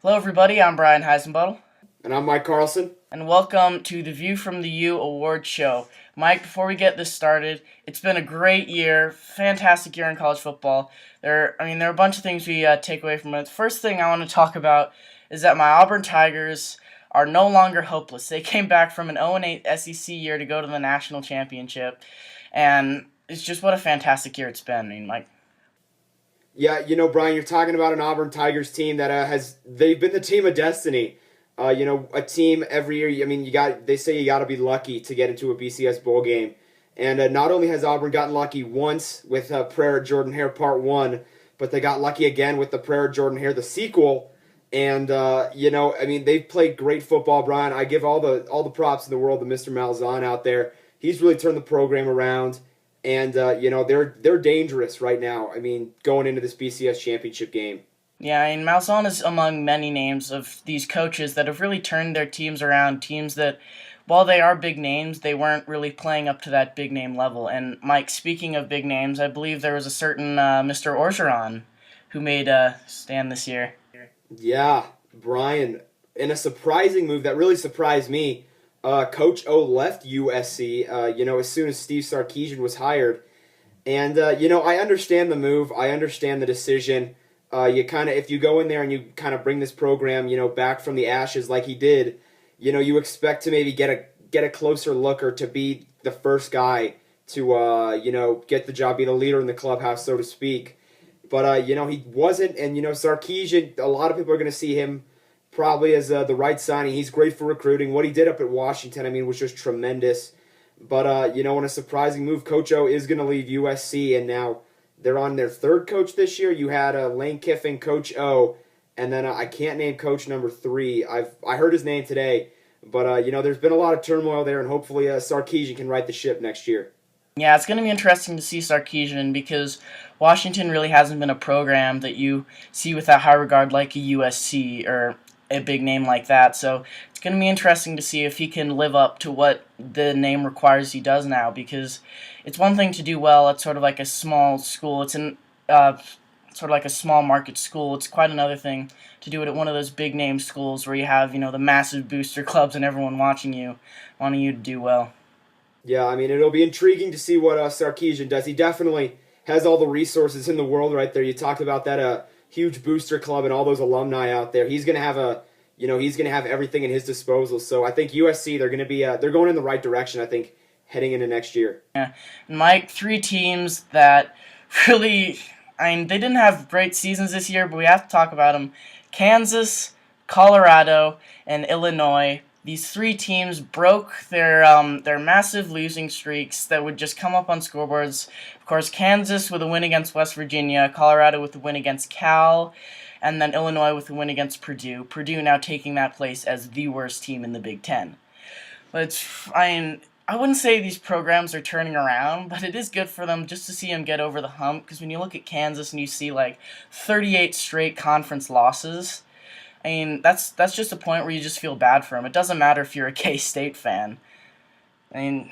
Hello, everybody. I'm Brian Heisenbottle, And I'm Mike Carlson. and welcome to the View from the U Award Show. Mike, before we get this started, it's been a great year, fantastic year in college football. There are a bunch of things we take away from it. The first thing I want to talk about is that my Auburn Tigers are no longer hopeless. They came back from an 0-8 SEC year to go to the national championship, and it's just what a fantastic year it's been. Mike. Yeah, Brian, you're talking about an Auburn Tigers team that they've been the team of destiny. A team every year. I mean, they say you got to be lucky to get into a BCS bowl game, and not only has Auburn gotten lucky once with Prayer Jordan Hare Part One, but they got lucky again with the Prayer Jordan Hare the sequel. And they've played great football, Brian. I give all the props in the world to Mr. Malzahn out there. He's really turned the program around. And they're dangerous right now. I mean, going into this BCS championship game. Yeah, Malzahn is among many names of these coaches that have really turned their teams around. Teams that, while they are big names, they weren't really playing up to that big name level. And Mike, speaking of big names, I believe there was a certain Mr. Orgeron who made a stand this year. Yeah, Brian, in a surprising move that really surprised me. Coach O left USC. As soon as Steve Sarkisian was hired, and I understand the move. I understand the decision. If you go in there and you kind of bring this program, back from the ashes like he did, you expect to maybe get a closer look or to be the first guy to get the job, be the leader in the clubhouse, so to speak. But he wasn't, and Sarkisian. A lot of people are going to see him probably as the right signing. He's great for recruiting. What he did up at Washington, was just tremendous. But in a surprising move, Coach O is going to leave USC, and now they're on their third coach this year. You had Lane Kiffin, Coach O, and then I can't name coach number 3. I heard his name today, but there's been a lot of turmoil there, and hopefully Sarkisian can right the ship next year. Yeah, it's going to be interesting to see Sarkisian because Washington really hasn't been a program that you see with that high regard like a USC or a big name like that. So it's going to be interesting to see if he can live up to what the name requires he does now, because it's one thing to do well at sort of like a small school. It's sort of like a small market school. It's quite another thing to do it at one of those big name schools where you have, the massive booster clubs and everyone wanting you to do well. Yeah, it'll be intriguing to see what Sarkisian does. He definitely has all the resources in the world right there. You talked about that huge booster club and all those alumni out there. He's gonna have everything in his disposal. So I think USC they're going in the right direction. I think heading into next year. Yeah, and Mike, 3 teams that really, they didn't have great seasons this year, but we have to talk about them: Kansas, Colorado, and Illinois. These 3 teams broke their massive losing streaks that would just come up on scoreboards. Of course, Kansas with a win against West Virginia, Colorado with a win against Cal, and then Illinois with a win against Purdue. Purdue now taking that place as the worst team in the Big Ten. But I wouldn't say these programs are turning around, but it is good for them just to see them get over the hump. Because when you look at Kansas and you see like 38 straight conference losses, that's just a point where you just feel bad for them. It doesn't matter if you're a K-State fan. I mean,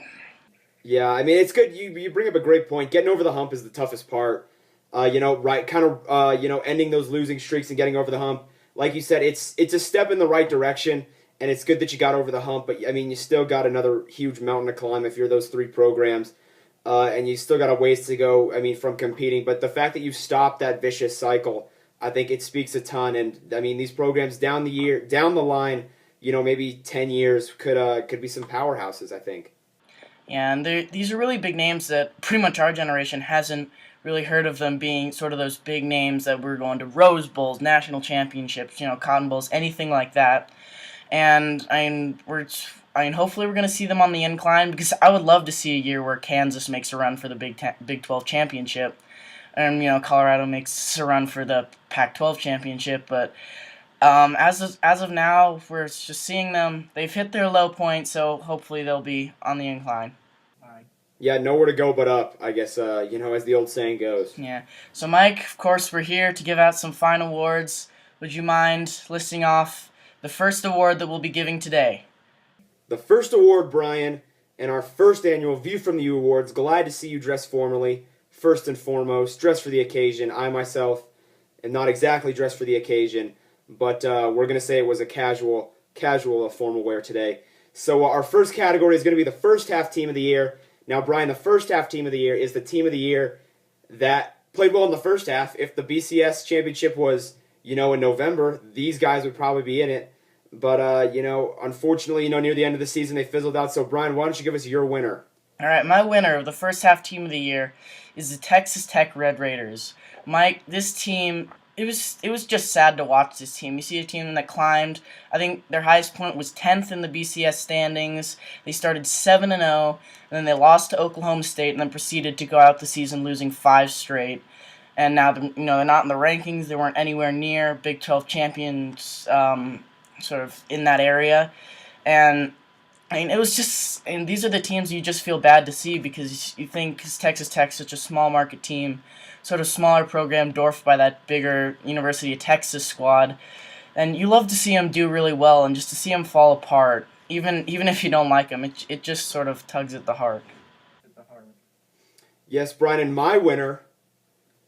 Yeah, it's good. You bring up a great point. Getting over the hump is the toughest part. Right, kind of, ending those losing streaks and getting over the hump. Like you said, it's a step in the right direction, and it's good that you got over the hump. But you still got another huge mountain to climb if you're those 3 programs, and you still got a ways to go. From competing. But the fact that you stopped that vicious cycle, I think it speaks a ton. And these programs down the line, maybe 10 years could be some powerhouses. I think. yeah, and these are really big names that pretty much our generation hasn't really heard of them being sort of those big names that we're going to Rose Bowls, national championships, Cotton Bowls, anything like that. And hopefully we're going to see them on the incline, because I would love to see a year where Kansas makes a run for the Big 12 championship, and Colorado makes a run for the Pac-12 championship. But as of now, we're just seeing them. They've hit their low point, so hopefully they'll be on the incline. Yeah, nowhere to go but up, I guess, as the old saying goes. Yeah. So, Mike, of course, we're here to give out some final awards. Would you mind listing off the first award that we'll be giving today? The first award, Brian, and our first annual View from the U Awards. Glad to see you dressed formally. First and foremost, dressed for the occasion. I myself am not exactly dressed for the occasion. but we're going to say it was a casual formal wear today. So our first category is going to be the first half team of the year. Now, Brian, the first half team of the year is the team of the year that played well in the first half. If the BCS championship was, in November, these guys would probably be in it. But, unfortunately, near the end of the season, they fizzled out. So, Brian, why don't you give us your winner? All right, my winner of the first half team of the year is the Texas Tech Red Raiders. Mike, this team, it was just sad to watch this team. You see a team that climbed. I think their highest point was 10th in the BCS standings. They started 7-0, and then they lost to Oklahoma State, and then proceeded to go out the season losing 5 straight. And now they're not in the rankings. They weren't anywhere near Big 12 champions, sort of in that area, and I mean, it was just, and these are the teams you just feel bad to see because you think Texas Tech's such a small market team, sort of smaller program dwarfed by that bigger University of Texas squad, and you love to see them do really well and just to see them fall apart, even if you don't like them, it just sort of tugs at the heart. Yes, Brian, and my winner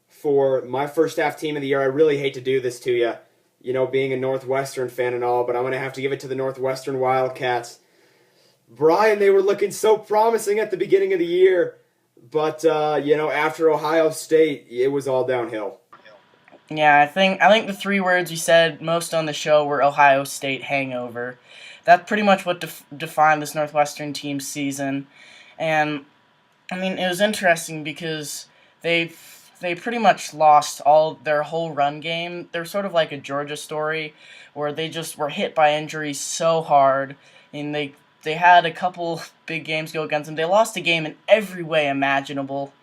for my first half team of the year, I really hate to do this to you, being a Northwestern fan and all, but I'm going to have to give it to the Northwestern Wildcats. Brian, they were looking so promising at the beginning of the year, but after Ohio State, it was all downhill. Yeah, I think the 3 words you said most on the show were Ohio State hangover. That's pretty much what defined this Northwestern team's season, and I mean it was interesting because they pretty much lost their whole run game. They're sort of like a Georgia story, where they just were hit by injuries so hard, and they had a couple big games go against them. They lost a game in every way imaginable.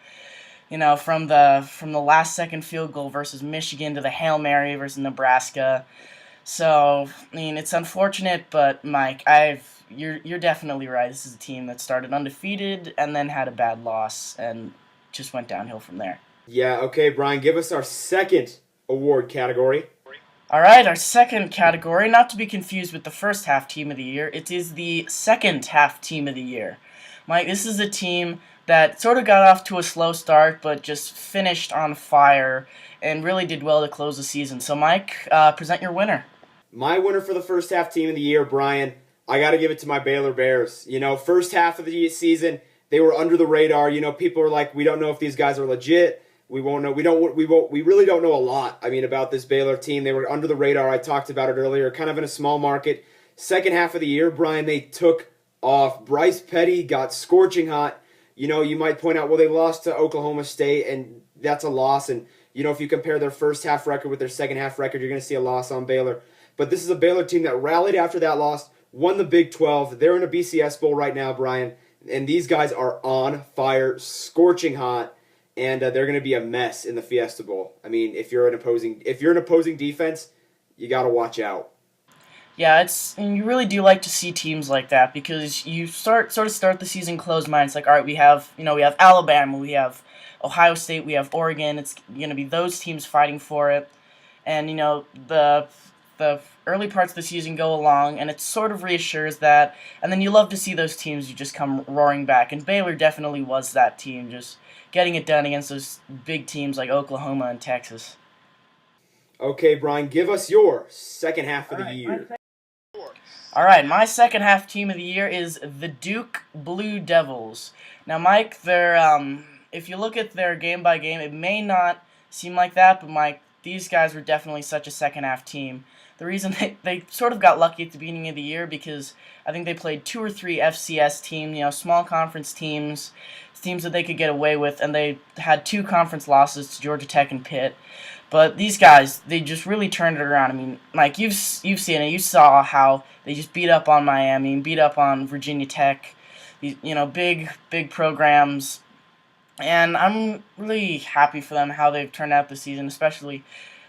From the last second field goal versus Michigan to the Hail Mary versus Nebraska. So, I mean, it's unfortunate, but Mike, you're definitely right. This is a team that started undefeated and then had a bad loss and just went downhill from there. Yeah, okay, Brian, give us our second award category. All right, our second category, not to be confused with the first half team of the year, it is the second half team of the year. Mike, this is a team that sort of got off to a slow start, but just finished on fire and really did well to close the season. So, Mike, present your winner. My winner for the first half team of the year, Brian, I got to give it to my Baylor Bears. First half of the season, they were under the radar. People are like, we don't know if these guys are legit. We won't know. We really don't know a lot. I mean, about this Baylor team. They were under the radar. I talked about it earlier. Kind of in a small market. Second half of the year, Brian, they took off. Bryce Petty got scorching hot. You might point out, well, they lost to Oklahoma State, and that's a loss. And if you compare their first half record with their second half record, you're going to see a loss on Baylor. But this is a Baylor team that rallied after that loss, won the Big 12. They're in a BCS Bowl right now, Brian, and these guys are on fire, scorching hot. And they're going to be a mess in the Fiesta Bowl. I mean, if you're an opposing defense, you got to watch out. Yeah, and you really do like to see teams like that because you start the season closed minded. It's like, all right, we have Alabama, we have Ohio State, we have Oregon. It's going to be those teams fighting for it, and the early parts of the season go along, and it sort of reassures that. And then you love to see those teams you just come roaring back, and Baylor definitely was that team, just getting it done against those big teams like Oklahoma and Texas. Okay, Brian, give us your second half of the year. All right, my second half team of the year is the Duke Blue Devils. Now, Mike, if you look at their game by game, it may not seem like that, but Mike, these guys were definitely such a second half team. The reason they sort of got lucky at the beginning of the year because I think they played 2 or 3 FCS teams, small conference teams that they could get away with, and they had 2 conference losses to Georgia Tech and Pitt. But these guys, they just really turned it around. I mean, Mike, you've seen it. You saw how they just beat up on Miami, beat up on Virginia Tech. These, big programs. And I'm really happy for them how they've turned out this season, especially,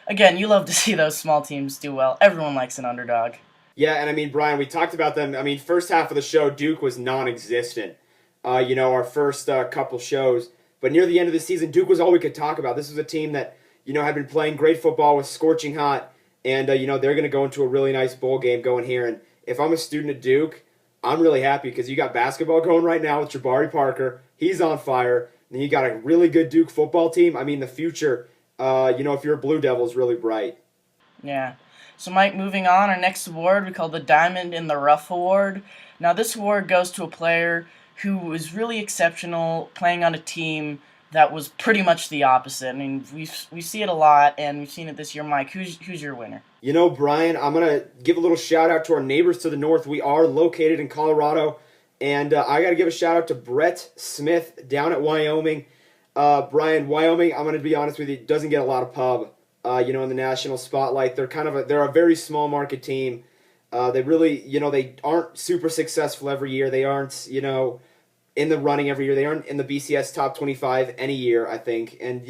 again, you love to see those small teams do well. Everyone likes an underdog. Yeah, and I mean, Brian, we talked about them. I mean, first half of the show, Duke was non-existent. Our first couple shows. But near the end of the season, Duke was all we could talk about. This was a team that, had been playing great football, was scorching hot, and, they're going to go into a really nice bowl game going here. And if I'm a student at Duke, I'm really happy because you got basketball going right now with Jabari Parker. He's on fire. And you got a really good Duke football team. I mean, the future, if you're a Blue Devil, is really bright. Yeah. So, Mike, moving on, our next award we call the Diamond in the Rough Award. Now, this award goes to a player who was really exceptional playing on a team that was pretty much the opposite. I mean, we see it a lot, and we've seen it this year. Mike, who's your winner? You know, Brian, I'm going to give a little shout out to our neighbors to the north. We are located in Colorado, and I got to give a shout out to Brett Smith down at Wyoming. Brian, Wyoming, I'm going to be honest with you, doesn't get a lot of pub, in the national spotlight. They're a very small market team. They really, they aren't super successful every year. They aren't, in the running every year. They aren't in the BCS top 25 any year, I think. And,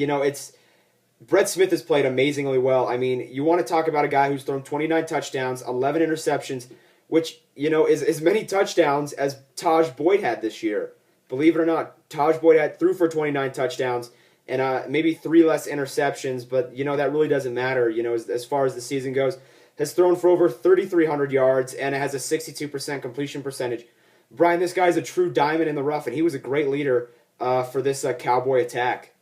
Brett Smith has played amazingly well. I mean, you want to talk about a guy who's thrown 29 touchdowns, 11 interceptions, which, is as many touchdowns as Taj Boyd had this year. Believe it or not, Taj Boyd threw for 29 touchdowns and maybe 3 less interceptions, but, that really doesn't matter, as far as the season goes. Has thrown for over 3,300 yards and has a 62% completion percentage. Brian, this guy's a true diamond in the rough, and he was a great leader for this Cowboy attack.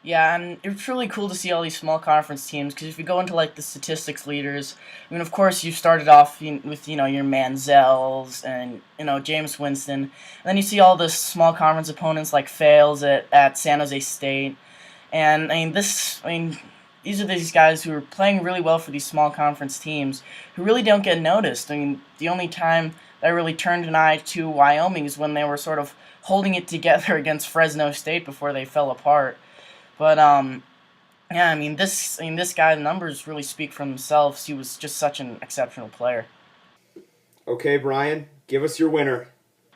Yeah, and it's really cool to see all these small conference teams, because if you go into, the statistics leaders, I mean, of course, you started off with, your Manziels and, James Winston, and then you see all the small conference opponents like Fales at San Jose State, and, these are these guys who are playing really well for these small conference teams who really don't get noticed. I mean, the only time that I really turned an eye to Wyoming is when they were sort of holding it together against Fresno State before they fell apart. But yeah, this guy, the numbers really speak for themselves. He was just such an exceptional player. Okay, Brian, give us your winner.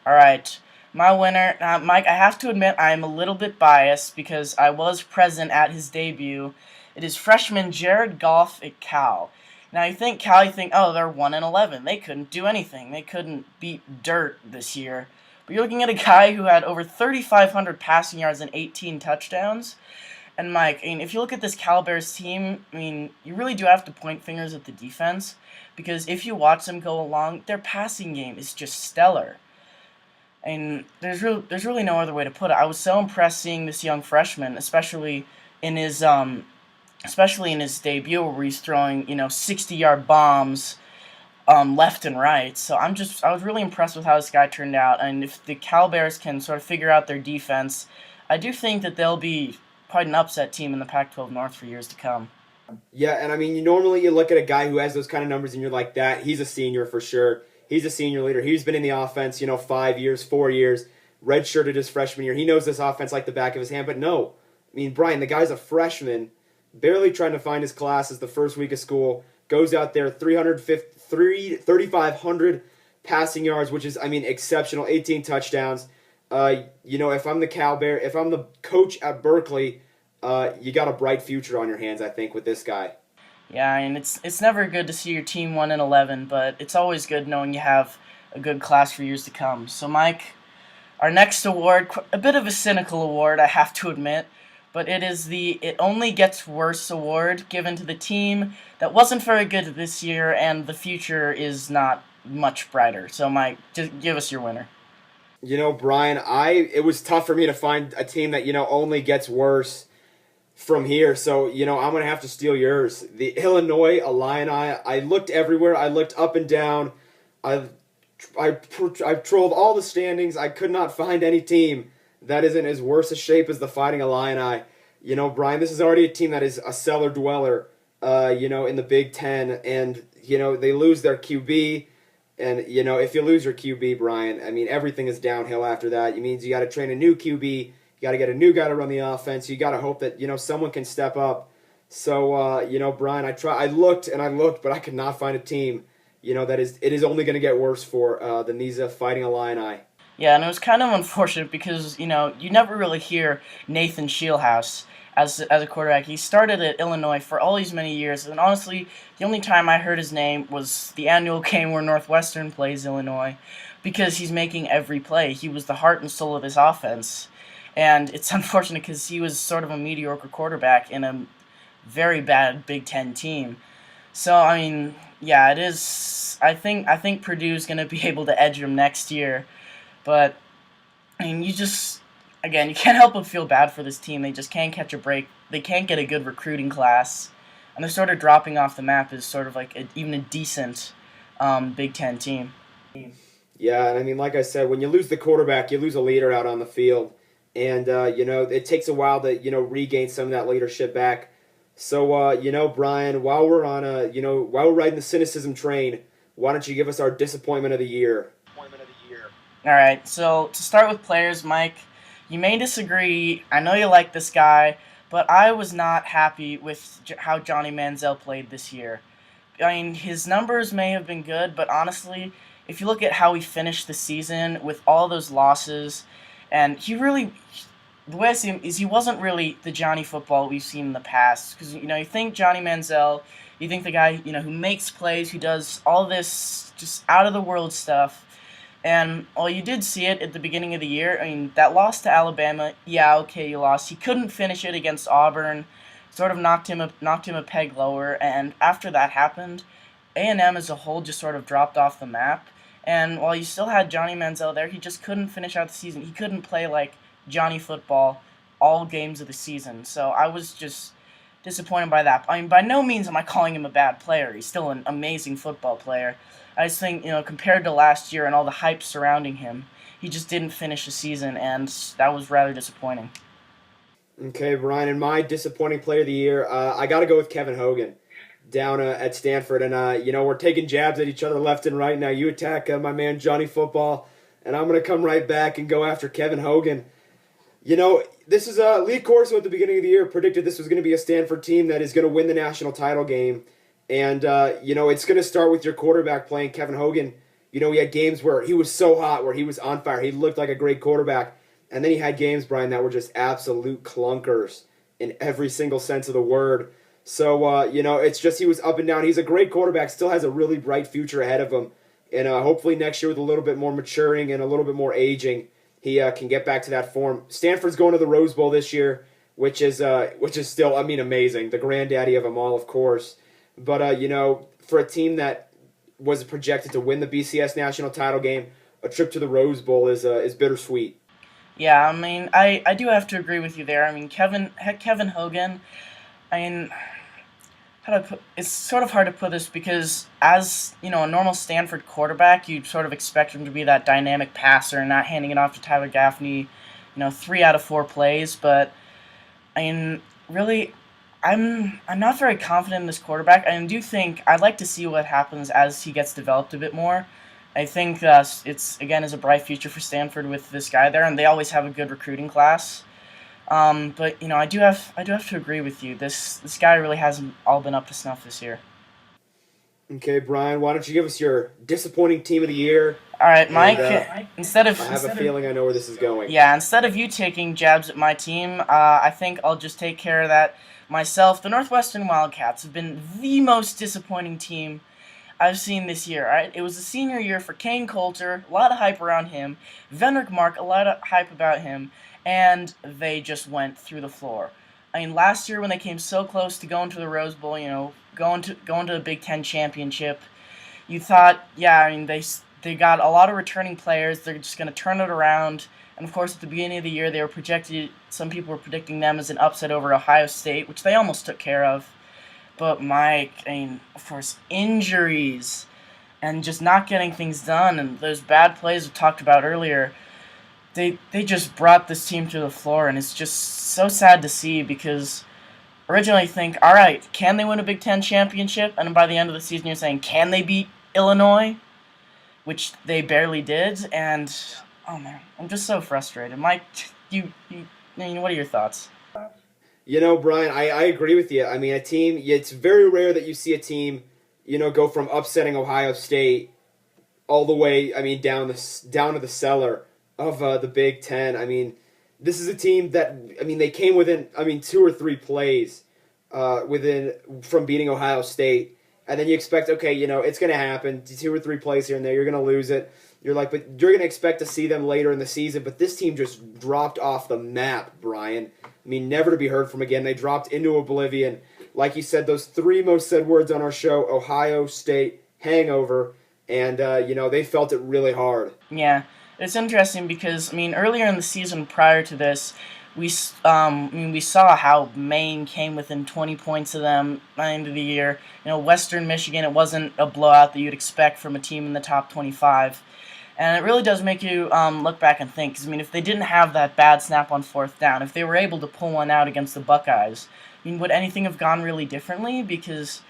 All right, my winner, Mike. I have to admit I'm a little bit biased because I was present at his debut. It is freshman Jared Goff at Cal. Now you think oh, they're 1-11. They couldn't do anything. They couldn't beat dirt this year. But you're looking at a guy who had over 3,500 passing yards and 18 touchdowns. And Mike, if you look at this Cal Bears team, you really do have to point fingers at the defense, because if you watch them go along, their passing game is just stellar. And there's really no other way to put it. I was so impressed seeing this young freshman, especially in his debut where he's throwing 60-yard bombs left and right. So I was really impressed with how this guy turned out. And if the Cal Bears can sort of figure out their defense, I do think that they'll be quite an upset team in the Pac-12 North for years to come. Yeah, and normally you look at a guy who has those kind of numbers and you're like, he's a senior for sure. He's a senior leader. He's been in the offense, 5 years, 4 years, redshirted his freshman year. He knows this offense like the back of his hand. But no, Brian, the guy's a freshman, barely trying to find his classes the first week of school, goes out there, 3,500 passing yards, which is, exceptional, 18 touchdowns. If I'm the coach at Berkeley, you got a bright future on your hands, I think, with this guy. Yeah, and it's never good to see your team 1-11, but it's always good knowing you have a good class for years to come. So, Mike, our next award, a bit of a cynical award, I have to admit, but it is the It Only Gets Worse award, given to the team that wasn't very good this year, and the future is not much brighter. So, Mike, just give us your winner. Brian, it was tough for me to find a team that, only gets worse from here. So, I'm going to have to steal yours. The Illinois Illini, I looked everywhere. I looked up and down. I trolled all the standings. I could not find any team that isn't as worse a shape as the Fighting Illini. Brian, this is already a team that is a cellar dweller, in the Big Ten. And, they lose their QB. And, if you lose your QB, Brian, everything is downhill after that. It means you got to train a new QB. You got to get a new guy to run the offense. You got to hope that, someone can step up. So, Brian, I looked and I looked, but I could not find a team, it is only going to get worse for than these Fighting Illini. Yeah, and it was kind of unfortunate because, you never really hear Nathan Scheelhaase as a quarterback. He started at Illinois for all these many years, and honestly, the only time I heard his name was the annual game where Northwestern plays Illinois, because he's making every play. He was the heart and soul of this offense, and it's unfortunate because he was sort of a mediocre quarterback in a very bad Big Ten team. So, yeah, it is. I think Purdue's going to be able to edge him next year, but you can't help but feel bad for this team. They just can't catch a break. They can't get a good recruiting class. and they're sort of dropping off the map as sort of like even a decent Big Ten team. Yeah, and I mean, like I said, when you lose the quarterback, you lose a leader out on the field, and it takes a while to regain some of that leadership back. So Brian, while we're on while we're riding the cynicism train, why don't you give us our disappointment of the year? All right, so to start with players, Mike, you may disagree. I know you like this guy, but I was not happy with how Johnny Manziel played this year. I mean, his numbers may have been good, but honestly, if you look at how he finished the season with all those losses, and the way I see him is he wasn't really the Johnny football we've seen in the past. Because, you think Johnny Manziel, you think the guy, who makes plays, who does all this just out-of-the-world stuff. And while you did see it at the beginning of the year, I mean, that loss to Alabama, yeah, okay, you lost. He couldn't finish it against Auburn, sort of knocked him a peg lower, and after that happened, A&M as a whole just sort of dropped off the map. And while you still had Johnny Manziel there, he just couldn't finish out the season. He couldn't play like Johnny football all games of the season. So I was just disappointed by that. I mean, by no means am I calling him a bad player. He's still an amazing football player. I just think, compared to last year and all the hype surrounding him, he just didn't finish the season, and that was rather disappointing. Okay, Brian, and my disappointing player of the year, I got to go with Kevin Hogan down at Stanford. And, we're taking jabs at each other left and right. Now you attack my man Johnny Football, and I'm going to come right back and go after Kevin Hogan. This is Lee Corso at the beginning of the year predicted this was going to be a Stanford team that is going to win the national title game. And, it's going to start with your quarterback playing Kevin Hogan. He had games where he was so hot, where he was on fire. He looked like a great quarterback. And then he had games, Brian, that were just absolute clunkers in every single sense of the word. So, it's just he was up and down. He's a great quarterback, still has a really bright future ahead of him. And hopefully next year with a little bit more maturing and a little bit more aging, he can get back to that form. Stanford's going to the Rose Bowl this year, which is still, amazing. The granddaddy of them all, of course. But, for a team that was projected to win the BCS national title game, a trip to the Rose Bowl is bittersweet. Yeah, I mean, I do have to agree with you there. I mean, Kevin Hogan, I mean, it's sort of hard to put this because as, a normal Stanford quarterback, you'd sort of expect him to be that dynamic passer and not handing it off to Tyler Gaffney, 3 out of 4 plays. But, I mean, really, I'm not very confident in this quarterback. I do think I'd like to see what happens as he gets developed a bit more. I think it's again is a bright future for Stanford with this guy there, and they always have a good recruiting class. But I do have to agree with you. This guy really hasn't all been up to snuff this year. Okay, Brian, why don't you give us your disappointing team of the year? All right, Mike. I have a feeling I know where this is going. Yeah, instead of you taking jabs at my team, I think I'll just take care of that myself. The Northwestern Wildcats have been the most disappointing team I've seen this year. Right? It was a senior year for Kane Coulter, a lot of hype around him. Venric Mark, a lot of hype about him, and they just went through the floor. I mean, last year when they came so close to going to the Rose Bowl, going to the Big Ten championship, you thought, yeah, I mean, they got a lot of returning players. They're just going to turn it around. And of course, at the beginning of the year, some people were predicting them as an upset over Ohio State, which they almost took care of. But Mike, I mean, of course, injuries and just not getting things done and those bad plays we talked about earlier, they just brought this team to the floor, and it's just so sad to see because originally you think, all right, can they win a Big Ten championship? And by the end of the season, you're saying, can they beat Illinois? Which they barely did, and oh man, I'm just so frustrated. Mike, what are your thoughts? Brian, I agree with you. I mean, it's very rare that you see a team, go from upsetting Ohio State all the way, down to the cellar of the Big Ten. I mean, this is a team that, they came within, 2 or 3 plays from beating Ohio State. And then you expect, okay, it's going to happen. 2 or 3 plays here and there. You're going to lose it. You're like, but you're going to expect to see them later in the season. But this team just dropped off the map, Brian. Never to be heard from again. They dropped into oblivion. Like you said, those 3 most said words on our show, Ohio State hangover. And, they felt it really hard. Yeah, it's interesting because, earlier in the season prior to this, we saw how Maine came within 20 points of them by the end of the year. Western Michigan, it wasn't a blowout that you'd expect from a team in the top 25. And it really does make you look back and think. Because, if they didn't have that bad snap on fourth down, if they were able to pull one out against the Buckeyes, would anything have gone really differently? Because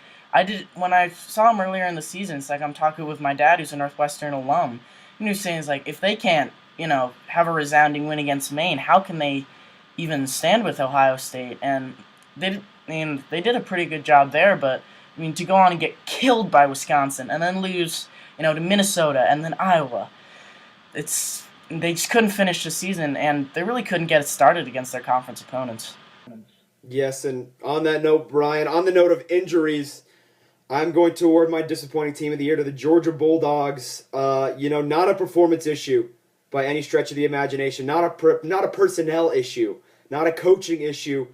when I saw him earlier in the season, it's like I'm talking with my dad, who's a Northwestern alum, and he was saying, it's like, if they can't, have a resounding win against Maine, how can they even stand with Ohio State? And they did a pretty good job there, but to go on and get killed by Wisconsin and then lose, to Minnesota and then Iowa, they just couldn't finish the season, and they really couldn't get it started against their conference opponents. Yes, and on that note, Brian, on the note of injuries, I'm going to award my disappointing team of the year to the Georgia Bulldogs. Not a performance issue by any stretch of the imagination, not a personnel issue, not a coaching issue.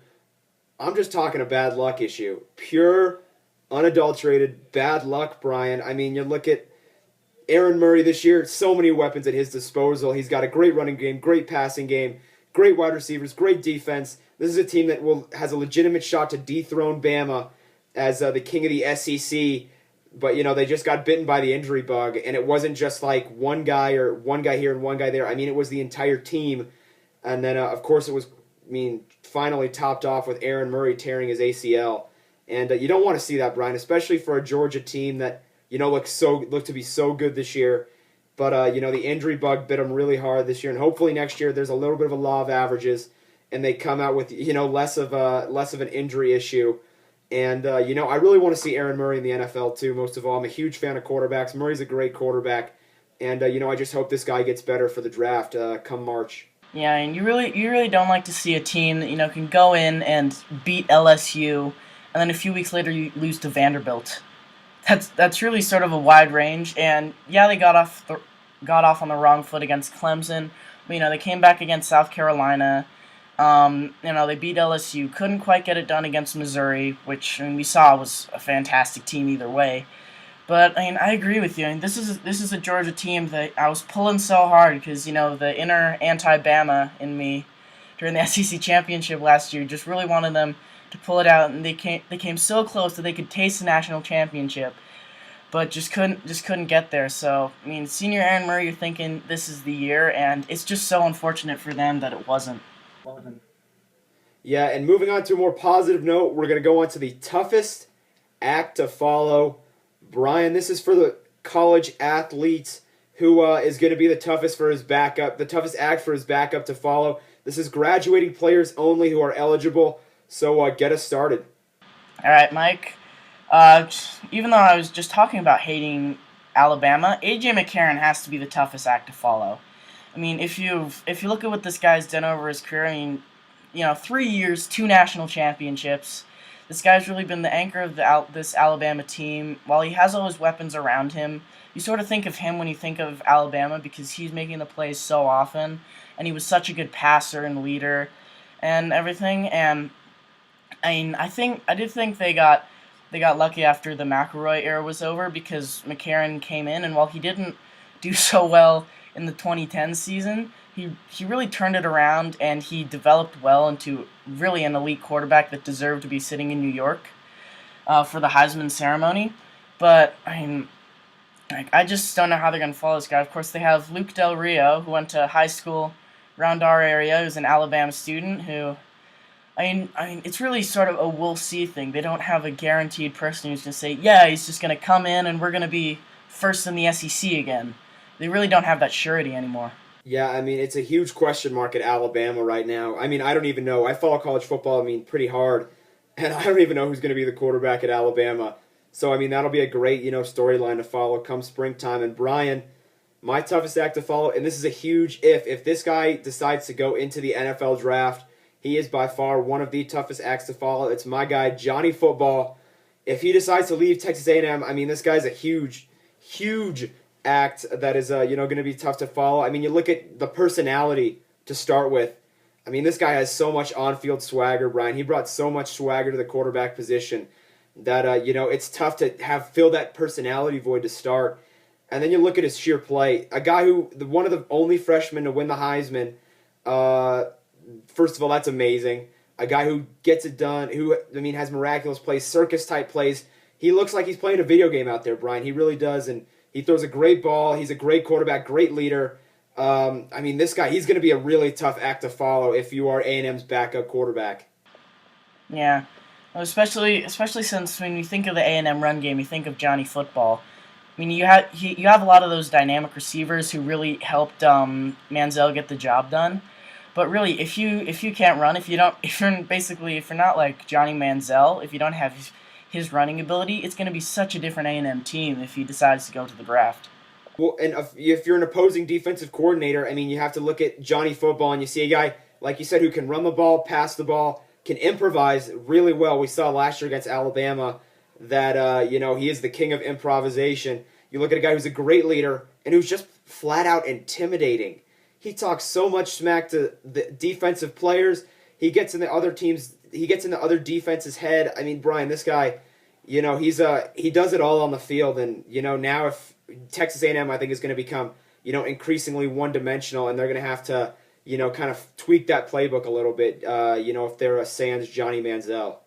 I'm just talking a bad luck issue. Pure, unadulterated bad luck, Brian. You look at Aaron Murray this year, so many weapons at his disposal. He's got a great running game, great passing game, great wide receivers, great defense. This is a team that has a legitimate shot to dethrone Bama as the king of the SEC. But, they just got bitten by the injury bug, and it wasn't just like one guy here and one guy there. It was the entire team. And then, of course, it was, finally topped off with Aaron Murray tearing his ACL. And you don't want to see that, Brian, especially for a Georgia team that, look to be so good this year. But, the injury bug bit them really hard this year. And hopefully next year there's a little bit of a law of averages, and they come out with, less of an injury issue. And, I really want to see Aaron Murray in the NFL, too, most of all. I'm a huge fan of quarterbacks. Murray's a great quarterback. And, I just hope this guy gets better for the draft come March. Yeah, and you really don't like to see a team that, can go in and beat LSU, and then a few weeks later you lose to Vanderbilt. That's really sort of a wide range. And, yeah, they got off on the wrong foot against Clemson. But, they came back against South Carolina. They beat LSU, couldn't quite get it done against Missouri, which we saw was a fantastic team either way. But I agree with you. This is a Georgia team that I was pulling so hard because the inner anti-Bama in me during the SEC championship last year just really wanted them to pull it out, and they came so close that they could taste the national championship, but just couldn't get there. So senior Aaron Murray, you're thinking this is the year, and it's just so unfortunate for them that it wasn't. Yeah, and moving on to a more positive note, we're going to go on to the toughest act to follow. Brian, this is for the college athletes who is going to be the toughest act for his backup to follow. This is graduating players only who are eligible, so get us started. All right, Mike. Even though I was just talking about hating Alabama, A.J. McCarron has to be the toughest act to follow. If you look at what this guy's done over his career, 3 years, 2 national championships. This guy's really been the anchor of this Alabama team. While he has all his weapons around him, you sort of think of him when you think of Alabama because he's making the plays so often, and he was such a good passer and leader and everything. And I did think they got lucky after the McElroy era was over because McCarron came in, and while he didn't do so well in the 2010 season, he really turned it around, and he developed well into really an elite quarterback that deserved to be sitting in New York for the Heisman ceremony. But I just don't know how they're going to follow this guy. Of course, they have Luke Del Rio, who went to high school around our area, who's an Alabama student who, it's really sort of a we'll see thing. They don't have a guaranteed person who's going to say, yeah, he's just going to come in and we're going to be first in the SEC again. They really don't have that surety anymore. Yeah, it's a huge question mark at Alabama right now. I don't even know. I follow college football, pretty hard, and I don't even know who's going to be the quarterback at Alabama. So, that'll be a great, storyline to follow come springtime. And Brian, my toughest act to follow, and this is a huge if this guy decides to go into the NFL draft, he is by far one of the toughest acts to follow. It's my guy, Johnny Football. If he decides to leave Texas A&M, this guy's a huge, huge act that is going to be tough to follow. You look at the personality to start with. This guy has so much on-field swagger, Brian. He brought so much swagger to the quarterback position that it's tough to fill that personality void to start. And then you look at his sheer play. A guy one of the only freshmen to win the Heisman first of all, that's amazing. A guy who gets it done, who, I mean, has miraculous plays, circus-type plays. He looks like he's playing a video game out there, Brian. He really does, and he throws a great ball. He's a great quarterback, great leader. I mean, this guy, he's going to be a really tough act to follow if you are A&M's backup quarterback. Yeah, well, especially since when you think of the A&M run game, you think of Johnny Football. I mean, you have a lot of those dynamic receivers who really helped Manziel get the job done. But really, if you can't run, if you're not like Johnny Manziel, if you don't have his running ability, it's going to be such a different A&M team if he decides to go to the draft. Well, and if you're an opposing defensive coordinator, I mean, you have to look at Johnny Football, and you see a guy, like you said, who can run the ball, pass the ball, can improvise really well. We saw last year against Alabama that, he is the king of improvisation. You look at a guy who's a great leader and who's just flat out intimidating. He talks so much smack to the defensive players. He gets in the other teams. He gets in the other defense's head. I mean, Brian, this guy, he does it all on the field. And now if Texas A&M, I think, is going to become increasingly one-dimensional, and they're going to have to kind of tweak that playbook a little bit. If they're a sans Johnny Manziel.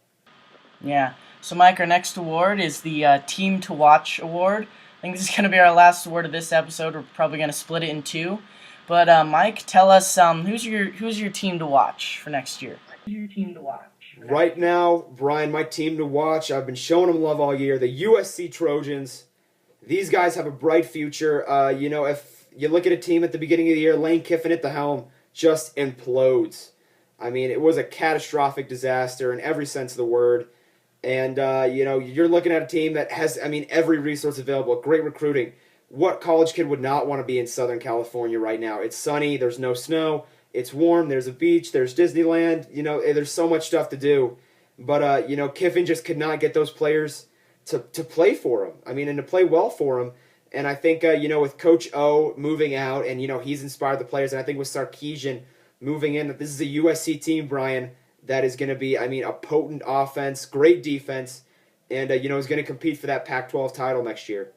Yeah. So, Mike, our next award is the Team to Watch award. I think this is going to be our last award of this episode. We're probably going to split it in two. But Mike, tell us who's your team to watch for next year? Who's your team to watch? Right now, Brian, my team to watch, I've been showing them love all year, the USC Trojans. These guys have a bright future. If you look at a team at the beginning of the year, Lane Kiffin at the helm just implodes. I mean, it was a catastrophic disaster in every sense of the word. And, you're looking at a team that has, every resource available, great recruiting. What college kid would not want to be in Southern California right now? It's sunny, there's no snow, it's warm, there's a beach, there's Disneyland, there's so much stuff to do. But, Kiffin just could not get those players to play for him. And to play well for him. And I think, with Coach O moving out and, he's inspired the players. And I think with Sarkisian moving in, that this is a USC team, Brian, that is going to be, a potent offense, great defense, and, is going to compete for that Pac-12 title next year.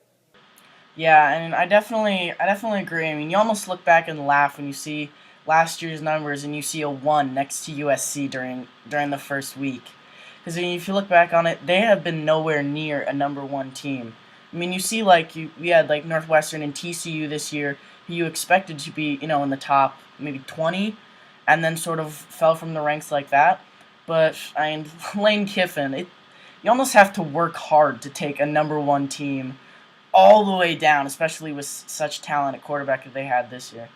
Yeah, and I definitely agree. You almost look back and laugh when you see last year's numbers and you see a 1 next to USC during the first week. Because if you look back on it, they have been nowhere near a number 1 team. You see we had Northwestern and TCU this year, who you expected to be, in the top maybe 20, and then sort of fell from the ranks like that. But Lane Kiffin, you almost have to work hard to take a number 1 team all the way down, especially with such talent at quarterback that they had this year.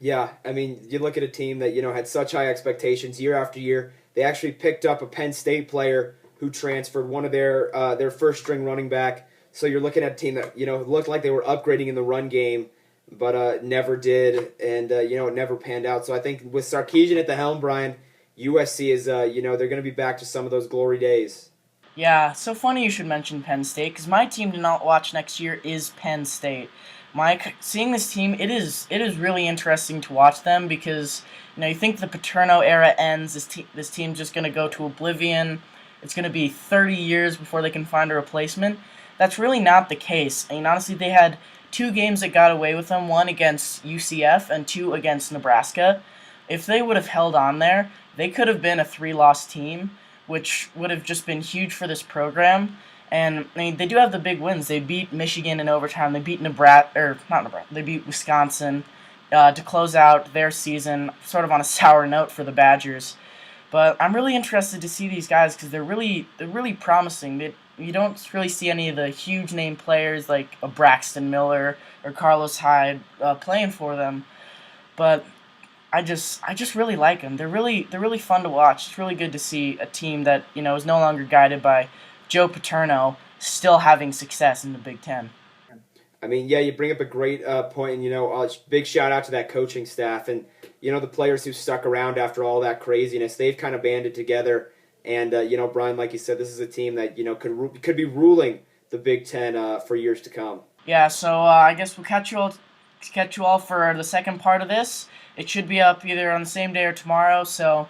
Yeah, you look at a team that, had such high expectations year after year. They actually picked up a Penn State player who transferred, one of their first-string running back. So you're looking at a team that, looked like they were upgrading in the run game, but never did, and, it never panned out. So I think with Sarkisian at the helm, Brian, USC is, they're going to be back to some of those glory days. Yeah, so funny you should mention Penn State, because my team to not watch next year is Penn State. Mike, seeing this team, it is really interesting to watch them because, you think the Paterno era ends, this team's just going to go to oblivion. It's going to be 30 years before they can find a replacement. That's really not the case. Honestly, they had 2 games that got away with them, 1 against UCF and 2 against Nebraska. If they would have held on there, they could have been a 3-loss team, which would have just been huge for this program. And they do have the big wins. They beat Michigan in overtime. They beat They beat Wisconsin to close out their season, sort of on a sour note for the Badgers. But I'm really interested to see these guys because they're really promising. You don't really see any of the huge name players like a Braxton Miller or Carlos Hyde playing for them, but I just really like them. They're really fun to watch. It's really good to see a team that is no longer guided by Joe Paterno still having success in the Big Ten. You bring up a great point, and big shout out to that coaching staff and the players who stuck around after all that craziness. They've kind of banded together. And, Brian, like you said, this is a team that, could be ruling the Big Ten for years to come. Yeah, so I guess we'll catch you all for the second part of this. It should be up either on the same day or tomorrow, so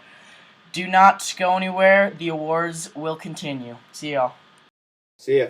do not go anywhere. The awards will continue. See y'all. See ya.